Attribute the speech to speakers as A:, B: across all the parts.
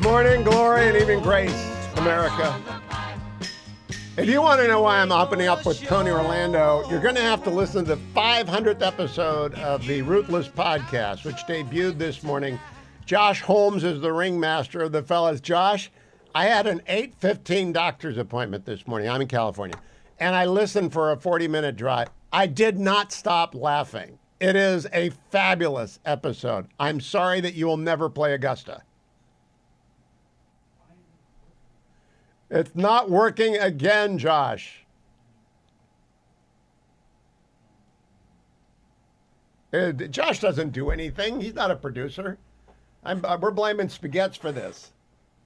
A: morning, glory, and even grace, America. If you want to know why I'm opening up with Tony Orlando, you're going to have to listen to the 500th episode of the Ruthless Podcast, which debuted this morning. Josh Holmes is the ringmaster of the fellas. Josh, I had an 8:15 doctor's appointment this morning. I'm in California. And I listened for a 40-minute drive. I did not stop laughing. It is a fabulous episode. I'm sorry that you will never play Augusta. It's not working again, Josh. Josh doesn't do anything. He's not a producer. We're blaming Spaghettis for this.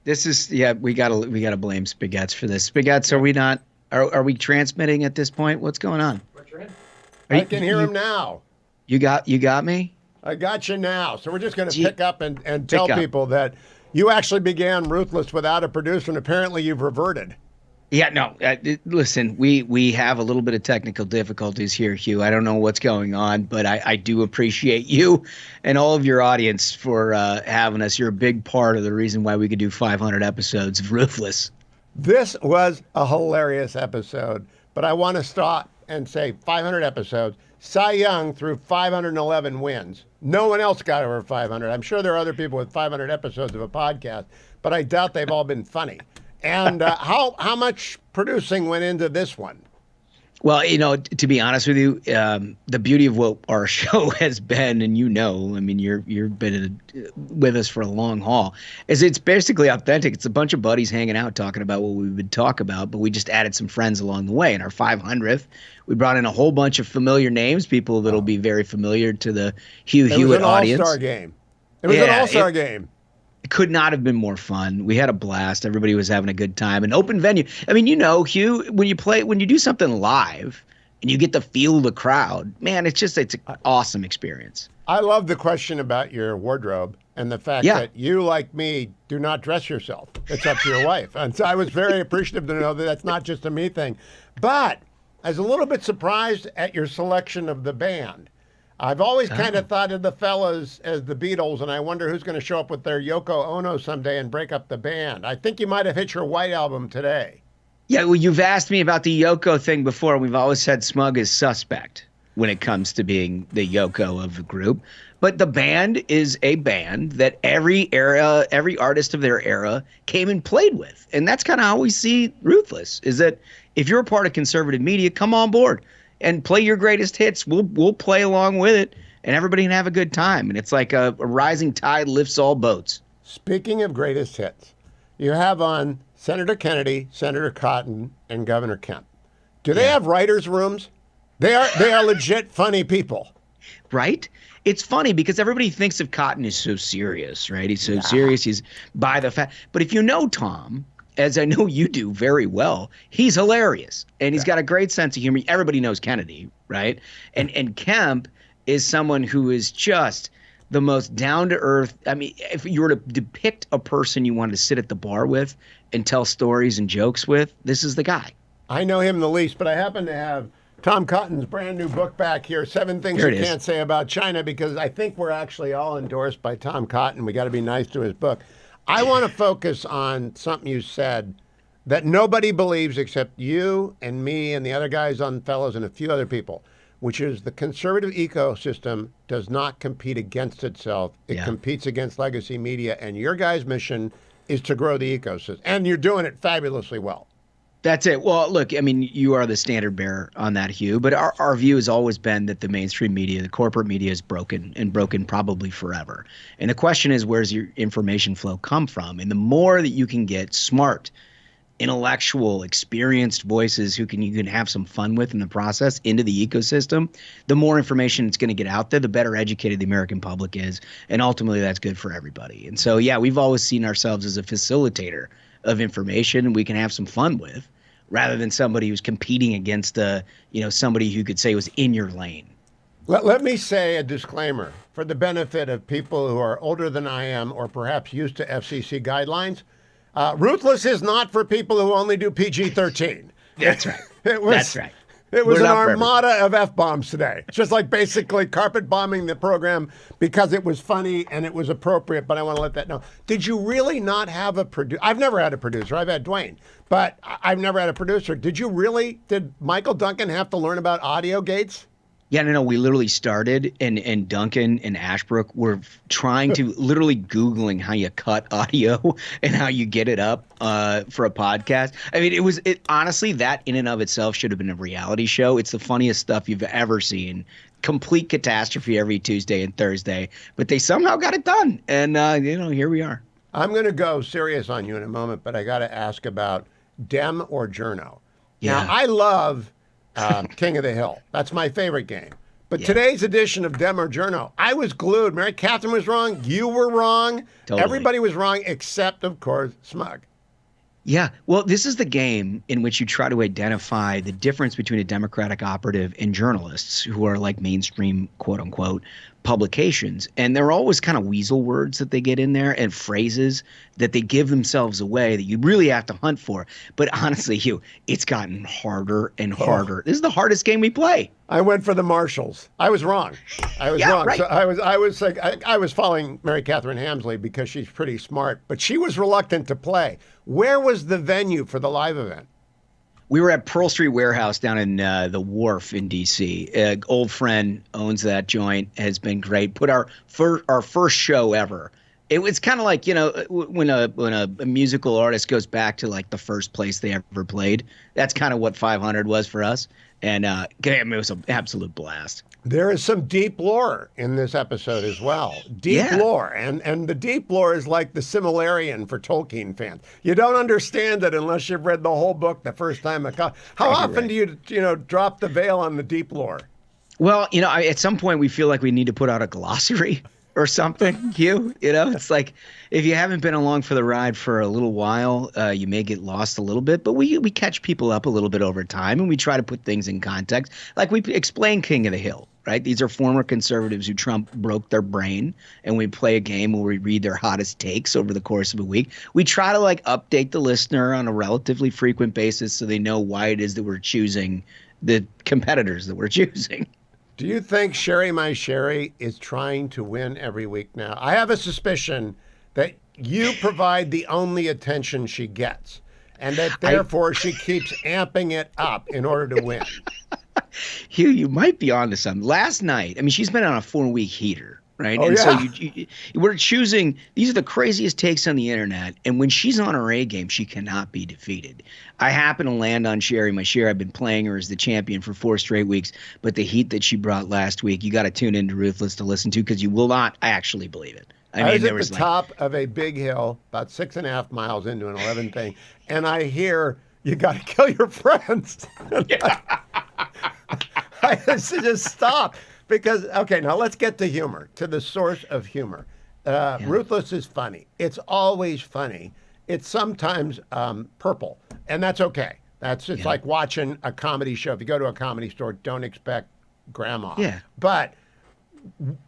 B: This is we gotta blame Spaghettis for this. Spaghettis, are we not? Are we transmitting at this point? What's going on?
A: I can hear him now.
B: You got me?
A: I got you now. So we're just going to pick up and tell people that you actually began Ruthless without a producer, and apparently you've reverted.
B: Yeah, no. Listen, we have a little bit of technical difficulties here, Hugh. I don't know what's going on, but I do appreciate you and all of your audience for having us. You're a big part of the reason why we could do 500 episodes of Ruthless.
A: This was a hilarious episode, but I want to stop and say 500 episodes. Cy Young threw 511 wins. No one else got over 500. I'm sure there are other people with 500 episodes of a podcast, but I doubt they've all been funny. And how much producing went into this one?
B: Well, to be honest with you, the beauty of what our show has been, and I mean, you've been with us for a long haul, is it's basically authentic. It's a bunch of buddies hanging out talking about what we would talk about, but we just added some friends along the way. In our 500th, we brought in a whole bunch of familiar names, people that'll be very familiar to the Hugh Hewitt audience.
A: It was an all-star game. It was an all-star game.
B: It could not have been more fun. We had a blast. Everybody was having a good time. An open venue. I mean, Hugh, when you do something live and you get to feel the crowd, man, it's an awesome experience.
A: I love the question about your wardrobe and the fact that you, like me, do not dress yourself. It's up to your wife. And so I was very appreciative to know that that's not just a me thing. But I was a little bit surprised at your selection of the band. I've always kind of thought of the fellas as the Beatles, and I wonder who's going to show up with their Yoko Ono someday and break up the band. I think you might have hit your White Album today.
B: Yeah, well, you've asked me about the Yoko thing before. We've always said Smug is suspect when it comes to being the Yoko of the group. But the band is a band that every artist of their era came and played with. And that's kind of how we see Ruthless, is that if you're a part of conservative media, come on board and play your greatest hits. We'll play along with it, and everybody can have a good time. And it's like a rising tide lifts all boats.
A: Speaking of greatest hits, you have on Senator Kennedy, Senator Cotton, and Governor Kemp. Do they have writers' rooms? They are legit funny people.
B: Right? It's funny because everybody thinks of Cotton as so serious, right? He's so serious. He's by the fact. But if you know Tom, as I know you do very well, he's hilarious. And he's got a great sense of humor. Everybody knows Kennedy, right? And Kemp is someone who is just the most down-to-earth. I mean, if you were to depict a person you wanted to sit at the bar with and tell stories and jokes with, this is the guy.
A: I know him the least, but I happen to have Tom Cotton's brand new book back here, 7 Things You Can't Say About China, because I think we're actually all endorsed by Tom Cotton. We got to be nice to his book. I want to focus on something you said that nobody believes except you and me and the other guys on Fellas and a few other people, which is the conservative ecosystem does not compete against itself. It competes against legacy media, and your guys' mission is to grow the ecosystem, and you're doing it fabulously well.
B: That's it. Well, look, I mean, you are the standard bearer on that, Hugh, but our view has always been that the mainstream media, the corporate media is broken and broken probably forever. And the question is, where's your information flow come from? And the more that you can get smart, intellectual, experienced voices who you can have some fun with in the process into the ecosystem, the more information it's going to get out there, the better educated the American public is. And ultimately, that's good for everybody. And so, we've always seen ourselves as a facilitator of information we can have some fun with, rather than somebody who's competing against somebody who could say was in your lane.
A: Let me say a disclaimer for the benefit of people who are older than I am or perhaps used to FCC guidelines. Ruthless is not for people who only do PG-13.
B: That's right. That's right.
A: It was an armada of F-bombs today. Just like basically carpet bombing the program because it was funny and it was appropriate, but I want to let that know. Did you really not have a producer? I've never had a producer. I've had Dwayne, but I've never had a producer. Did Michael Duncan have to learn about audio gates?
B: Yeah, no. We literally started, and Duncan and Ashbrook were trying to literally Googling how you cut audio and how you get it up for a podcast. I mean, it honestly, that in and of itself should have been a reality show. It's the funniest stuff you've ever seen. Complete catastrophe every Tuesday and Thursday, but they somehow got it done, and here we are.
A: I'm going to go serious on you in a moment, but I got to ask about Dem or Journo.
B: Yeah.
A: Now, I love King of the Hill. That's my favorite game. But today's edition of Dem or Journo, I was glued. Mary Catherine was wrong. You were wrong. Totally. Everybody was wrong except, of course, Smug.
B: Yeah. Well, this is the game in which you try to identify the difference between a Democratic operative and journalists who are like mainstream, quote unquote, publications. And there are always kind of weasel words that they get in there and phrases that they give themselves away that you really have to hunt for. But honestly, Hugh, it's gotten harder and harder. This is the hardest game we play.
A: I went for the Marshalls. I was wrong. Wrong.
B: Right.
A: So I was following Mary Catherine Hamsley because she's pretty smart, but she was reluctant to play. Where was the venue for the live event?
B: We were at Pearl Street Warehouse down in the Wharf in D.C. An old friend owns that joint. Has been great. Put our first show ever. It was kind of like, when a musical artist goes back to like the first place they ever played. That's kind of what 500 was for us. And it was an absolute blast.
A: There is some deep lore in this episode as well. Deep lore. And the deep lore is like the Silmarillion for Tolkien fans. You don't understand it unless you've read the whole book the first time. How often do you drop the veil on the deep lore?
B: Well, at some point we feel like we need to put out a glossary or something, Hugh. It's like if you haven't been along for the ride for a little while, you may get lost a little bit. But we catch people up a little bit over time, and we try to put things in context. Like we explain King of the Hill. Right? These are former conservatives who Trump broke their brain, and we play a game where we read their hottest takes over the course of a week. We try to update the listener on a relatively frequent basis so they know why it is that we're choosing the competitors that we're choosing.
A: Do you think Sherry My Sherry is trying to win every week now? I have a suspicion that you provide the only attention she gets, and that therefore she keeps amping it up in order to win.
B: Hugh, you might be onto something. Last night, she's been on a 4-week heater, right? So we're choosing, these are the craziest takes on the internet, and when she's on her A game, she cannot be defeated. I happen to land on Sherry My Sherry. I've been playing her as the champion for 4 straight weeks, but the heat that she brought last week, you got to tune into Ruthless to listen to, because you will not actually believe it.
A: I was at the top of a big hill, about 6.5 miles into an 11 thing, and I hear, you got to kill your friends. I just stop because, now let's get to humor, to the source of humor. Ruthless is funny. It's always funny. It's sometimes purple, and that's okay. It's like watching a comedy show. If you go to a comedy store, don't expect grandma.
B: Yeah.
A: But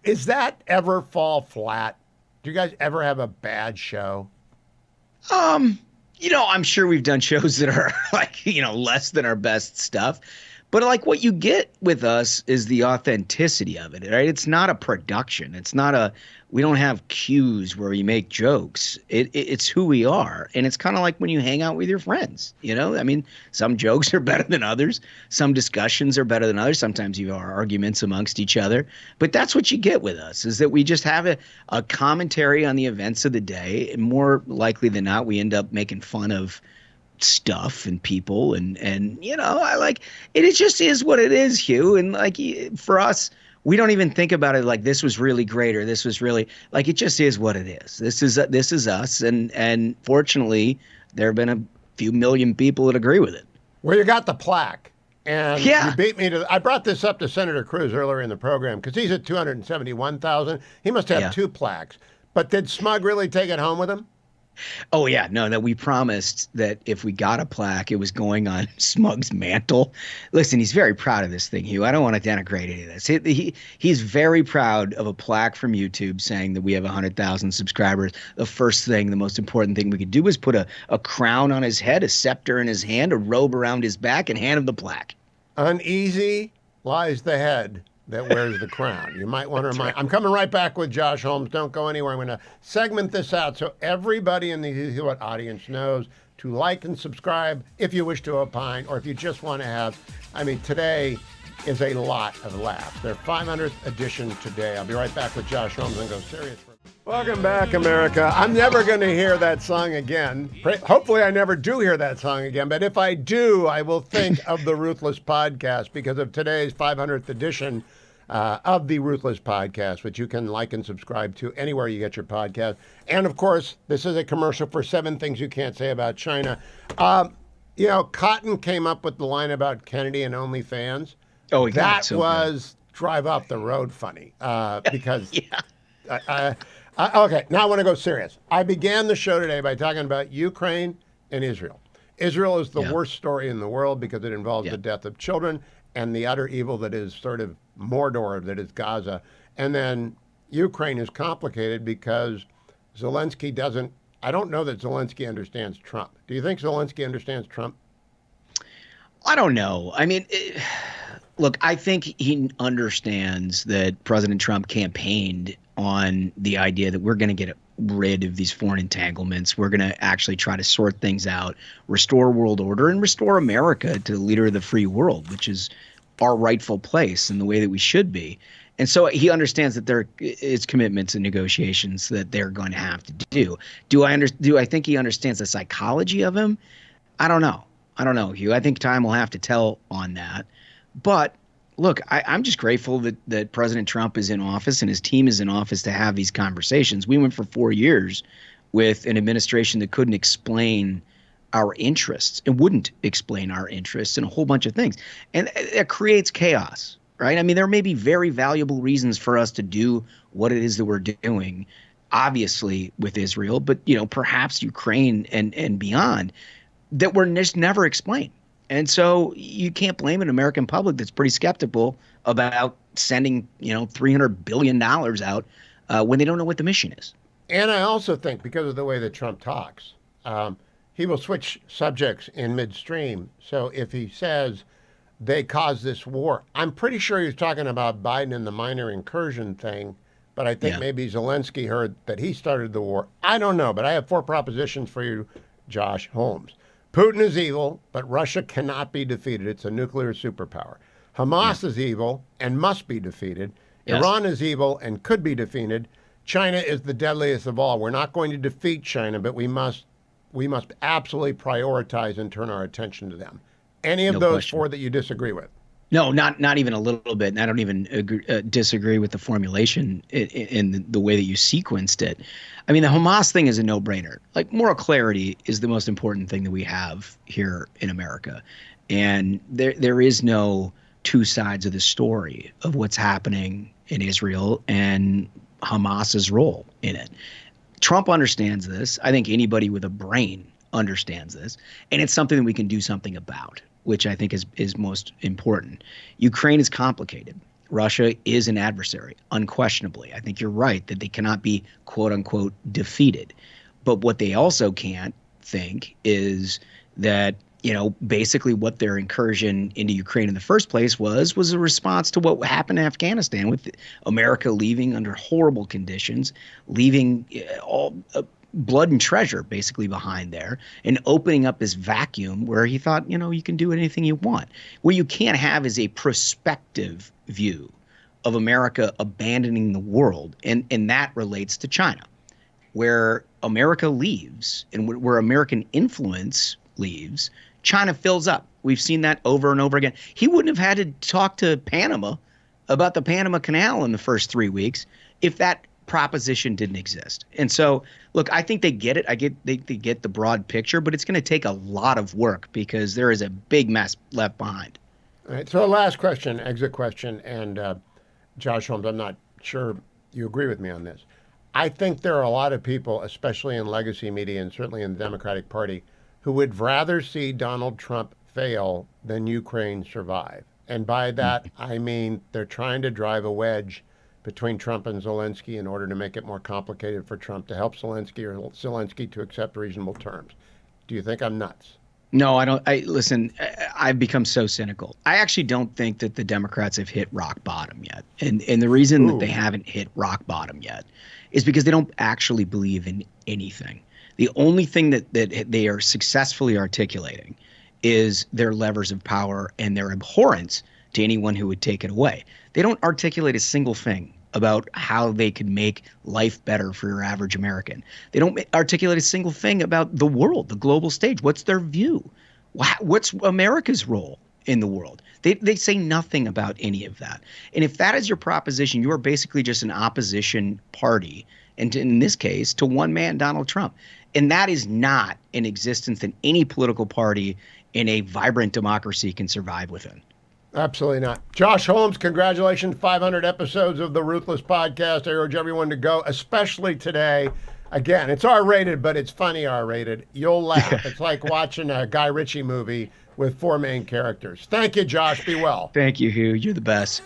A: is that ever fall flat? Do you guys ever have a bad show?
B: I'm sure we've done shows that are less than our best stuff. But what you get with us is the authenticity of it, right? It's not a production. It's not we don't have cues where we make jokes. It's who we are. And it's kind of like when you hang out with your friends, some jokes are better than others. Some discussions are better than others. Sometimes you have arguments amongst each other. But that's what you get with us, is that we just have a commentary on the events of the day. And more likely than not, we end up making fun of stuff and people and it just is what it is, Hugh. And for us, we don't even think about it like this was really great or this was really it just is what it is. This is us, and fortunately there have been a few million people that agree with it.
A: Well, you got the plaque, and you beat me to. I brought this up to Senator Cruz earlier in the program because he's at 271,000. He must have 2 plaques. But did Smug really take it home with him?
B: Oh, yeah. No, that we promised that if we got a plaque, it was going on Smug's mantle. Listen, he's very proud of this thing, Hugh. I don't want to denigrate any of this. He's very proud of a plaque from YouTube saying that we have 100,000 subscribers. The most important thing we could do was put a crown on his head, a scepter in his hand, a robe around his back, and hand him the plaque.
A: Uneasy lies the head that wears the crown. You might want to remind. I'm coming right back with Josh Holmes. Don't go anywhere. I'm going to segment this out so everybody in the Easy What audience knows to like and subscribe if you wish to opine, or if you just want to have. I mean, today is a lot of laughs. Their 500th edition today. I'll be right back with Josh Holmes and go serious. Welcome back, America. I'm never going to hear that song again. Hopefully, I never do hear that song again. But if I do, I will think of the Ruthless Podcast because of today's 500th edition of the Ruthless Podcast, which you can like and subscribe to anywhere you get your podcast. And of course, this is a commercial for 7 Things You Can't Say About China. You know, Cotton came up with the line about Kennedy and OnlyFans.
B: Oh,
A: that was drive off the road funny because.
B: Yeah.
A: Okay, now I want to go serious. I began the show today by talking about Ukraine and Israel. Israel is the worst story in the world because it involves the death of children and the utter evil that is sort of Mordor, that is Gaza. And then Ukraine is complicated because Zelensky doesn't, I don't know that Zelensky understands Trump. Do you think Zelensky understands Trump?
B: I don't know. I mean, look, I think he understands that President Trump campaigned on the idea that we're going to get rid of these foreign entanglements. We're going to actually try to sort things out, restore world order, and restore America to the leader of the free world, which is our rightful place in the way that we should be. And so he understands that there is commitments and negotiations that they're going to have to do. Do I think he understands the psychology of him? I don't know, Hugh. I think time will have to tell on that. But look, I'm just grateful that President Trump is in office and his team is in office to have these conversations. We went for 4 years with an administration that couldn't explain our interests and wouldn't explain our interests and a whole bunch of things. And it creates chaos, right? I mean, there may be very valuable reasons for us to do what it is that we're doing, obviously with Israel, but, you know, perhaps Ukraine and beyond, that were just never explained. And so you can't blame an American public that's pretty skeptical about sending, $300 billion out when they don't know what the mission is.
A: And I also think because of the way that Trump talks, he will switch subjects in midstream. So if he says they caused this war, I'm pretty sure he's talking about Biden and the minor incursion thing. But I think maybe Zelensky heard that he started the war. I don't know, but I have 4 propositions for you, Josh Holmes. Putin is evil, but Russia cannot be defeated. It's a nuclear superpower. Hamas is evil and must be defeated. Yes. Iran is evil and could be defeated. China is the deadliest of all. We're not going to defeat China, but we must absolutely prioritize and turn our attention to them. Any of those 4 that you disagree with?
B: No, not even a little bit. And I don't even disagree with the formulation in the way that you sequenced it. I mean, the Hamas thing is a no-brainer. Like, moral clarity is the most important thing that we have here in America. And there is no 2 sides of the story of what's happening in Israel and Hamas's role in it. Trump understands this. I think anybody with a brain understands this. And it's something that we can do something about, which I think is most important. Ukraine is complicated. Russia is an adversary, unquestionably. I think you're right that they cannot be, quote unquote, defeated. But what they also can't think is that, basically what their incursion into Ukraine in the first place was a response to what happened in Afghanistan, with America leaving under horrible conditions, leaving all blood and treasure basically behind there, and opening up this vacuum where he thought, you can do anything you want. What you can't have is a prospective view of America abandoning the world, and that relates to China, where America leaves and where American influence leaves, China fills up. We've seen that over and over again. He wouldn't have had to talk to Panama about the Panama Canal in the first 3 weeks if that proposition didn't exist. And so, look, I think they get it. They get the broad picture, but it's going to take a lot of work because there is a big mess left behind.
A: All right. So, last question, exit question, and Josh Holmes, I'm not sure you agree with me on this. I think there are a lot of people, especially in legacy media and certainly in the Democratic Party, who would rather see Donald Trump fail than Ukraine survive. And by that, I mean they're trying to drive a wedge between Trump and Zelensky in order to make it more complicated for Trump to help Zelensky or Zelensky to accept reasonable terms. Do you think I'm nuts?
B: No, I don't. Listen, I've become so cynical. I actually don't think that the Democrats have hit rock bottom yet. And the reason that they haven't hit rock bottom yet is because they don't actually believe in anything. The only thing that they are successfully articulating is their levers of power and their abhorrence to anyone who would take it away. They don't articulate a single thing about how they could make life better for your average American. They don't articulate a single thing about the world, the global stage. What's their view? What's America's role in the world? They say nothing about any of that. And if that is your proposition, you are basically just an opposition party, and in this case, to one man, Donald Trump. And that is not an existence that any political party in a vibrant democracy can survive within.
A: Absolutely not. Josh Holmes, congratulations. 500 episodes of the Ruthless Podcast. I urge everyone to go, especially today. Again, it's R-rated, but it's funny R-rated. You'll laugh. It's like watching a Guy Ritchie movie with 4 main characters. Thank you, Josh. Be well.
B: Thank you, Hugh. You're the best.